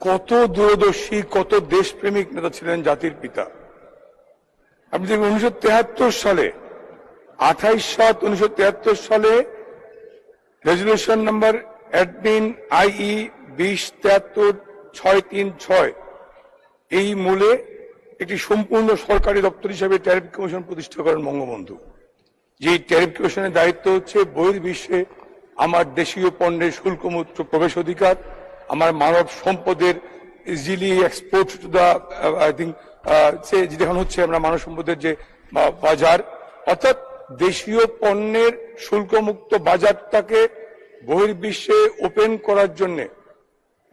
কত দূরদর্শী, কত দেশপ্রেমিক নেতা ছিলেন জাতির পিতা। আপনি দেখবেন 1973 সালে 28/7/1973 সালে রেজলিউশন নাম্বার অ্যাডমিন IE 2073-636 এই মূলে একটি সম্পূর্ণ সরকারি দপ্তর হিসেবে ট্যারিফ কমিশন প্রতিষ্ঠা করেন বঙ্গবন্ধু। যে ট্যারিফ কমিশনের দায়িত্ব হচ্ছে বহির্বিশ্বে আমার দেশীয় পণ্যের শুল্কমুক্ত প্রবেশ অধিকার, আমার মানব সম্পদের easily export to the I think যেখানে হচ্ছে আমরা মানব সম্পদের যে বাজার, অর্থাৎ দেশীয় পণ্যের শুল্কমুক্ত বাজারটাকে বহির্বিশ্বে ওপেন করার জন্য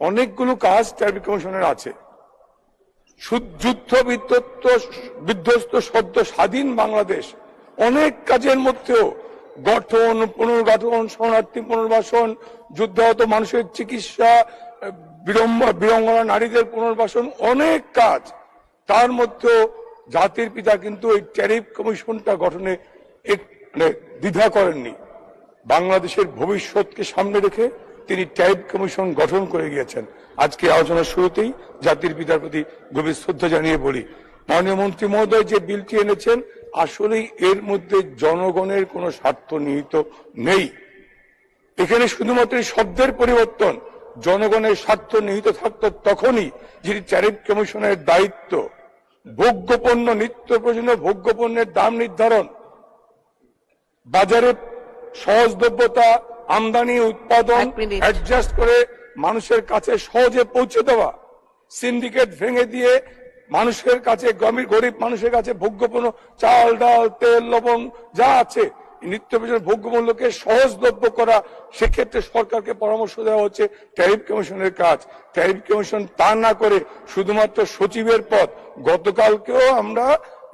অনেকগুলো কাজ ট্যারিফ কমিশনের আছে। যুদ্ধ বিধ্বস্ত সদ্য স্বাধীন বাংলাদেশ অনেক কাজের মধ্যেও গঠন, পুনর্গঠন, শরণার্থী পুনর্বাসন, যুদ্ধাহত মানুষের চিকিৎসা, বীরাঙ্গনা নারীদের পুনর্বাসন, অনেক কাজ। তার মধ্যেও জাতির পিতা কিন্তু এই ট্যারিফ কমিশনটা গঠনে দ্বিধা করেননি। বাংলাদেশের ভবিষ্যৎকে সামনে রেখে তিনি ট্যারিফ কমিশন গঠন করে গিয়েছেন। আজকে আলোচনার শুরুতেই জাতির পিতার প্রতি গভীর শ্রদ্ধা জানিয়ে বলি, মাননীয় মন্ত্রী মহোদয় যে বিলটি এনেছেন আসলেই এর মধ্যে জনগণের কোনো স্বার্থ নিহিত নেই। এখানে শুধুমাত্র শব্দের পরিবর্তন। জনগণের স্বার্থ নিহিত থাকতো তখনই যিনি ট্যারিফ কমিশনের দায়িত্ব ভোগ্যপণ্য, নিত্য প্রয়োজনীয় ভোগ্যপণ্যের দাম নির্ধারণ, বাজারে সহজলভ্যতা, আমদানি উৎপাদন অ্যাডজাস্ট করে মানুষের কাছে সহজে পৌঁছে দেওয়া, সিন্ডিকেট ভেঙে দিয়ে মানুষের কাছে, গরিব মানুষের কাছে ভোগ্যপণ্য চাল, ডাল, তেল, লবণ যা আছে নিত্য প্রয়োজনীয় ভোগ্যমূল্যকে সহজলভ্য করা, সেক্ষেত্রে সরকারকে পরামর্শ দেওয়া হচ্ছে ট্যারিফ কমিশনের কাজ। ট্যারিফ কমিশন তা না করে শুধুমাত্র সচিবের পদ, গতকালকেও আমরা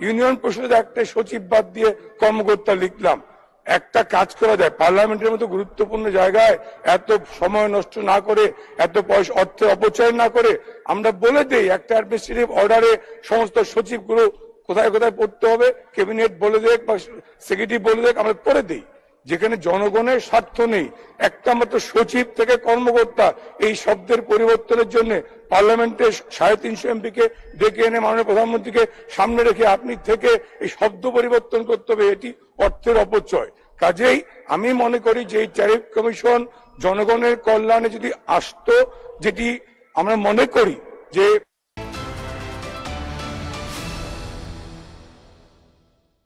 ইউনিয়ন পরিষদের একটা সচিব বাদ দিয়ে কর্মকর্তা লিখলাম। একটা কাজ করা যায়, পার্লামেন্টের মতো গুরুত্বপূর্ণ জায়গায় এত সময় নষ্ট না করে, এত পয়সা অর্থের অপচয় না করে আমরা বলে দেই একটা অ্যাডমিনিস্ট্রেটিভ অর্ডারে সমস্ত সচিবগুলো কোথায় কোথায় পড়তে হবে, ক্যাবিনেট বলে দেখ বা সেক্রেটারি বলে দেখ, আমরা পড়ে দিই। যেখানে জনগণের স্বার্থ নেই, একটা মাত্র সচিব থেকে কর্মকর্তা, এই শব্দের পরিবর্তনের জন্য পার্লামেন্টে 350 এমপিকে ডেকে এনে মাননীয় প্রধানমন্ত্রীকে সামনে রেখে আপনি থেকে এই শব্দ পরিবর্তন করতে হবে, এটি অর্থের অপচয়। কাজেই আমি মনে করি যে এই ট্যারিফ কমিশন জনগণের কল্যাণে যদি আসতো, যেটি আমরা মনে করি যে